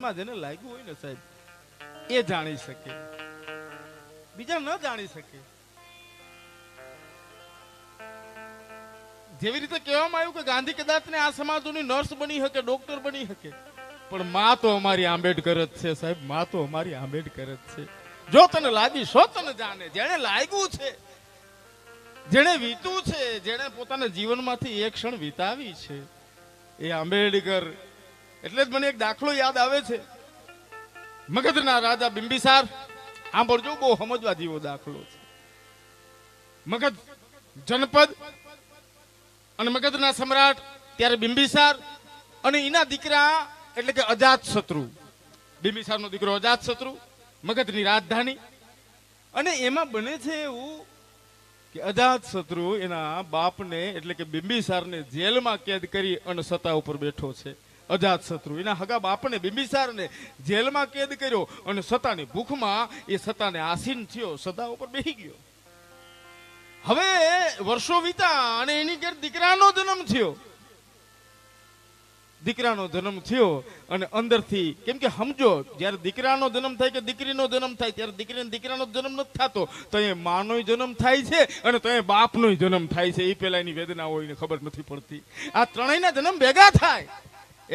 દિલમાં જેને લાગ્યું હોય ને સાહેબ, એ જાણી શકે, બીજા ન જાણી શકે. જેવી રીતે કહેવામાં આવ્યું કે ગાંધી કદાચ ને આ સમાજોની નર્સ બની શકે, ડોક્ટર બની શકે, પણ માં તો અમારી આંબેડકર જ છે સાહેબ, માં તો અમારી આંબેડકર જ છે. જો તને લાગી સો તને જાણે, જેને લાગ્યું છે, જેને વીતું છે, જેને પોતાના જીવનમાંથી એક ક્ષણ વિતાવી છે, એ આંબેડકર. એટલે જ મને એક દાખલો યાદ આવે છે, મગધના રાજા બિંબિસાર. સાંભળજો, બહુ સમજવા જેવો દાખલો છે. મગધ જનપદ અને મગધના સમ્રાટ ત્યારે બિંબિસાર અને એના દીકરા એટલે કે અજાત શત્રુ. બિંબિસારનો દીકરો અજાત શત્રુ, મગધની રાજધાની. અને એમાં બને છે એવું કે અજાત શત્રુ એના બાપને એટલે કે બિંબિસારને જેલમાં કેદ કરી અને સત્તા ઉપર બેઠો છે. અજાત શત્રુ એના હગા બાપને બિંબિસારને જેલમાં કેદ કર્યો અને સત્તાની ભૂખમાં એ સત્તાને આસીન થયો, સત્તા ઉપર બેસી ગયો. હવે વર્ષો વીતા અને એની ઘેર દીકરાનો જન્મ થયો. દીકરાનો જન્મ થયો અને અંદરથી, કેમ કે સમજો, જયારે દીકરાનો જન્મ થાય કે દીકરીનો જન્મ થાય ત્યારે દીકરીને દીકરાનો જન્મ નથી થતો, તો એ માનો જન્મ થાય છે અને તો એ બાપનો જન્મ થાય છે. એ પેલા એની વેદના હોય ને ખબર નથી પડતી. આ ત્રણેયના જન્મ ભેગા થાય,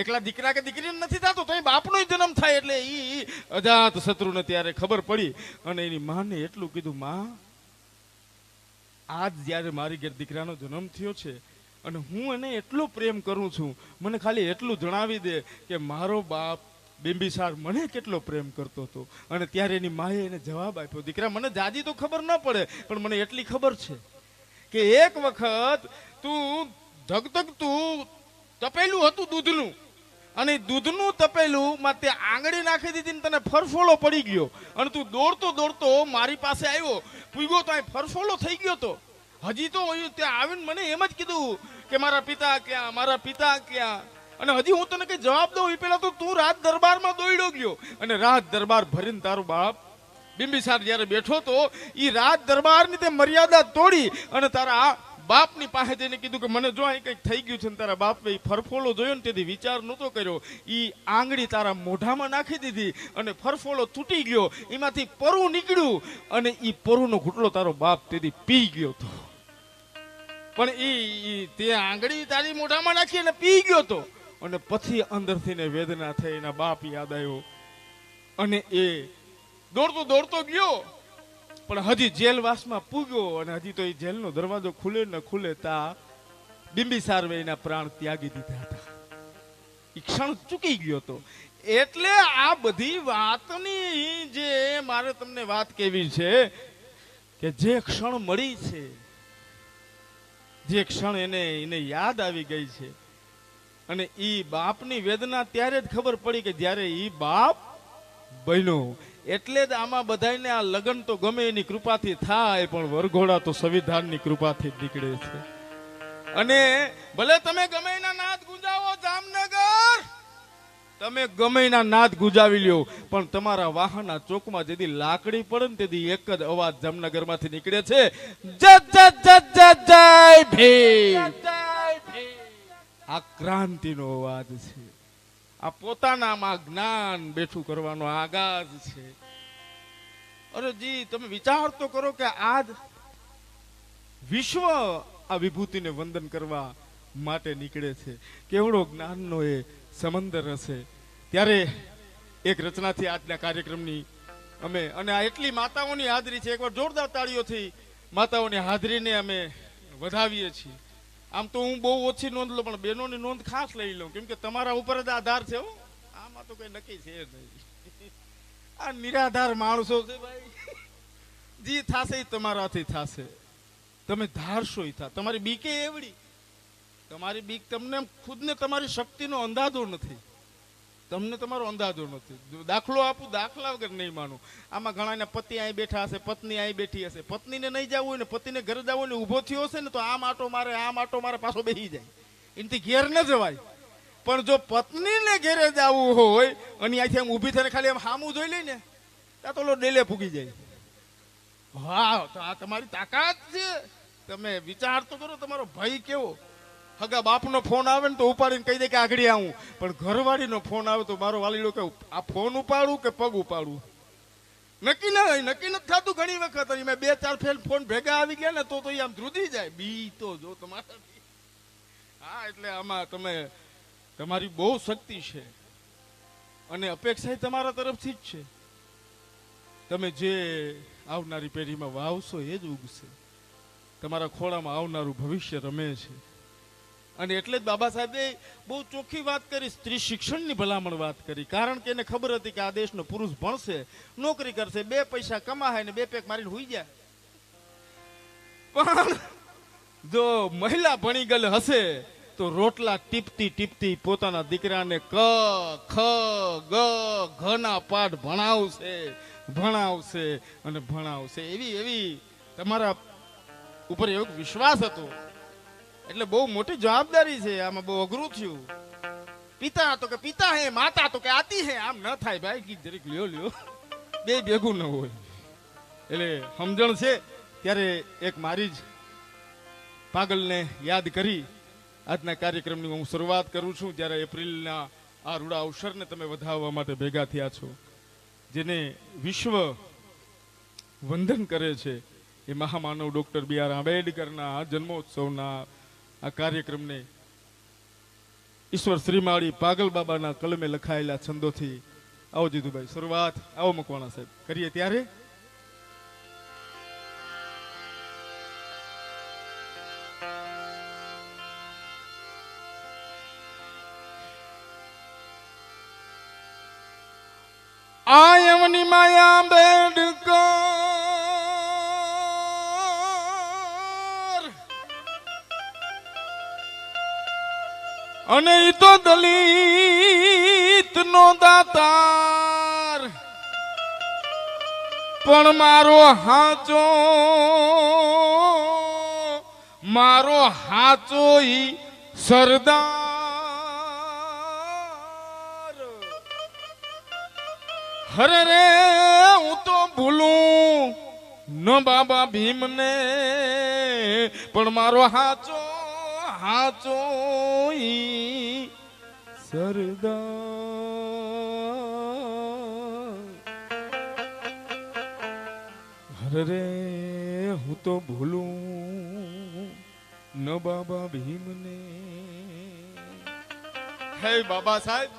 એકલા દીકરા કે દીકરીને નથી થતો, તો એ બાપનો જન્મ થાય. એટલે એ અજાત શત્રુને ત્યારે ખબર પડી અને એની માને એટલું કીધું, માં આજ જ્યારે મારી ઘેર દીકરાનો જન્મ થયો છે અને હું એને એટલો પ્રેમ કરું છું, મને ખાલી એટલું જણાવી દે કે મારો બાપ બિંબિસાર મને કેટલો પ્રેમ કરતો હતો. અને ત્યારે એની માએ એને જવાબ આપ્યો, દીકરા મને જાજી તો ખબર ન પડે, પણ મને એટલી ખબર છે કે એક વખત તું ધગધગતું તપેલું હતું દૂધનું, અને દૂધનું તપેલું માં તે આંગળી નાખી દીધી ને તને ફરફોલો પડી ગયો અને તું દોડતો દોડતો મારી પાસે આવ્યો, પૂગ્યો તો અહીં ફરફોલો થઈ ગયો. તો હજી તો ત્યાં આવીને મને એમ જ કીધું કે મારા પિતા ક્યાં, મારા પિતા ક્યાં. અને હજી હું તને કઈ જવાબ દઉં એ પેલા તો તું રાજ દરબારમાં દોડ્યો ગયો અને રાજ દરબાર ભરીને તારો બાપ બિંબિસાર જયારે બેઠો તો એ રાજ દરબારની તે મર્યાદા તોડી અને તારા બાપની પાસે જઈને કીધું કે મને જો અહીં કંઈક થઈ ગયું છે. ને તારા બાપે ફરફોલો જોયો ને તેથી વિચાર નહોતો કર્યો, એ આંગળી તારા મોઢામાં નાખી દીધી અને ફરફોલો તૂટી ગયો, એમાંથી પરુ નીકળ્યું અને એ પરુનો ઘૂંટલો તારો બાપ તેથી પી ગયો હતો. પણ એ તે આંગળી તારી મોઢામાં નાખી અને પી ગયો હતો. અને પછી અંદરથી ને વેદના થઈ, એના બાપ યાદ આવ્યો અને એ દોડતો દોડતો ગયો, પણ હજી જેલવાસમાં પૂગ્યો અને હજી તો એ જેલનો દરવાજો ખુલે ન ખુલે તા બિંબિસાર એના પ્રાણ ત્યાગી દીધા હતા. એ ક્ષણ ચૂકી ગયો હતો. એટલે આ બધી વાતની જે મારે તમને વાત કેવી છે કે જે ક્ષણ મળી છે, જે ક્ષણ એને યાદ આવી ગઈ છે, અને ઈ બાપની વેદના ત્યારે જ ખબર પડી કે જ્યારે ઈ બાપ બન્યો. એટલે જ આમાં બધાને આ લગ્ન તો ગમે એની કૃપાથી થાય, પણ વરઘોડા તો સંવિધાનની કૃપાથી જ નીકળે છે. અને ભલે તમે ગમે એના નાદ ગુંજાવો જામનગર, તમે ગમે એના નાદ ગુંજાવી લ્યો, પણ તમારા વાહનના ચોકમાં જેથી લાકડી પડે ને તેથી એક જ અવાજ જામનગર માંથી નીકળે છે, જય જય જય જય જય ભીમ. આ ક્રાંતિનો અવાજ છે. આ પોતાનામાં જ્ઞાન બેઠું કરવાનો આગાજ છે. અરે જી, તમે વિચાર તો કરો કે આજ વિશ્વ આ વિભૂતિને વંદન કરવા માટે નીકળે છે. કેવડો જ્ઞાનનો એ સમંદર હશે. ત્યારે એક રચનાથી આજના કાર્યક્રમની અમે, અને આ એટલી માતાઓની હાજરી છે, એકવાર જોરદાર તાળીઓથી માતાઓની હાજરીને અમે વધાવીએ છીએ. આમ તો હું બહુ ઓછી નોંધ લઉં, પણ બહેનોની નોંધ ખાસ લઈ લઉં, કેમ કે તમારા ઉપર જ આધાર છે. આમાં તો કઈ નક્કી છે નહીં. આ નિરાધાર માણસો છે ભાઈ, જે થશે એ તમારાથી થશે. તમે ધારશો એ થા. તમારી બીકે એવડી, તમારી બીક તમને ખુદને તમારી શક્તિનો અંદાજો નથી, તમને તમારો અંદાજો નથી. દાખલો આપું, દાખલા વગર નહીં માનું. આમાં ઘણા પતિ અહીં બેઠા હશે, પત્ની અહીં બેઠી હશે. પત્નીને નહીં જવું હોય ને પતિને ઘરે જવું ને ઊભો થયો હશે ને તો આમ આટો મારે પાછો બેસી જાય, એનાથી ઘેર ન જવાય. પણ જો પત્નીને ઘેરે જવું હોય અને અહીંથી આમ ઊભી થઈને ખાલી આમ સામું જોઈ લઈ ને ત્યાં તો ડેલે ફૂગી જાય. હા, તો આ તમારી તાકાત છે. તમે વિચાર તો કરો તમારો ભય કેવો. હગા બાપનો ફોન આવે ને તો ઉપાડીને કહી દે કે આગળ આવું, પણ ઘરવાળીનો ફોન આવે તો મારો વાલીડો કે આ ફોન ઉપાડું કે પગ ઉપાડું, નક્કી નથી થતું. ઘણી વખત મેં 2-4 ફોન ભેગા આવી ગયા ને તો આમ ધ્રુજી જાય બી તો જો તમારા. હા, એટલે આમાં તમારી બહુ શક્તિ છે અને અપેક્ષા તમારા તરફથી જ છે. તમે જે આવનારી પેઢીમાં વાવશો એ જ ઉગશે. તમારા ખોળામાં આવનારું ભવિષ્ય રમે છે. અને એટલે જ બાબા સાહેબે બહુ ચોખ્ખી વાત કરી, સ્ત્રી શિક્ષણની ભલામણ વાત કરી. કારણ કે એને ખબર હતી કે આ દેશનો પુરુષ ભણશે, નોકરી કરશે, 2 પૈસા કમાય ને 2 પેક મારીને હુઈ જાય. પણ જો મહિલા ભણી ગયેલ હશે તો રોટલા ટીપતી ટીપતી પોતાના દીકરાને ક ખ ગ ઘના પાઠ ભણાવશે અને ભણાવશે. એવી તમારા ઉપર એવો વિશ્વાસ હતો. એટલે બહુ મોટી જવાબદારી છે. આમાં બહુ અઘરું થયું. પિતા તો કે પિતા હે, માતા તો કે આતી હે. આમ ન થાય ભાઈ, કે જરીક લ્યો બે ભેગું ન હોય. એટલે સમજણ છે ત્યારે એક મારી જ પાગલને યાદ કરી આજના કાર્યક્રમની હું શરૂઆત કરું છું. જ્યારે એપ્રિલના આ રૂડા અવસરને તમે વધાવવા માટે ભેગા થયા છો, જેને વિશ્વ વંદન કરે છે એ મહામાનવ ડોક્ટર બી આર આંબેડકરના જન્મોત્સવના આ કાર્યક્રમને ઈશ્વર શ્રીમાળી પાગલ બાબાના કલમે લખાયેલા છંદોથી આવો જીતુભાઈ શરૂઆત, આવો મકવાણા સાહેબ કરીએ. ત્યારે આયમની માયા બેડકર અને ઈ તો દલિત નો દાતાર, પણ મારો હાચો ઈ સરદાર. હરે રે હું તો ભૂલું ન બાબા ભીમને, પણ મારો હાચો ઈ સરદાર. હરે રે હું તો ભૂલું ન બાબા ભીમને. હે બાબા સાહેબ,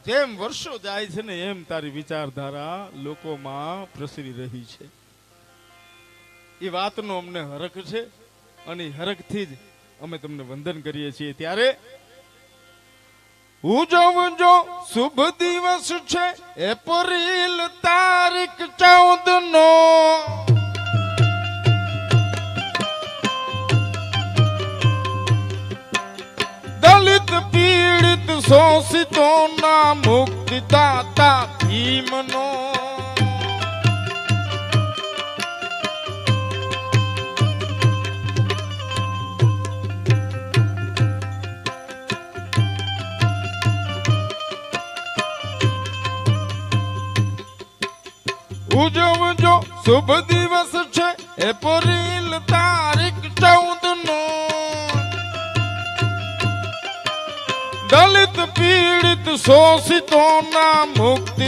જેમ વર્ષો જાય છે ને એમ તારી વિચારધારા લોકોમાં પ્રસરી રહી છે. એ વાતનો અમને હરખ છે અને હરખથી જ અમે તમને વંદન કરીએ છીએ. ત્યારે ઉજવજો શુભ દિવસ છે એપ્રિલ તારીખ 14 નો. દલિત પીડિત શોષિતોના મુક્તિદાતા ભીમનો. ઉજવજો શુભ દિવસ છે એપ્રિલ તારીખ 14 નો. દલિત પીડિત શોષિતોના મુક્તિ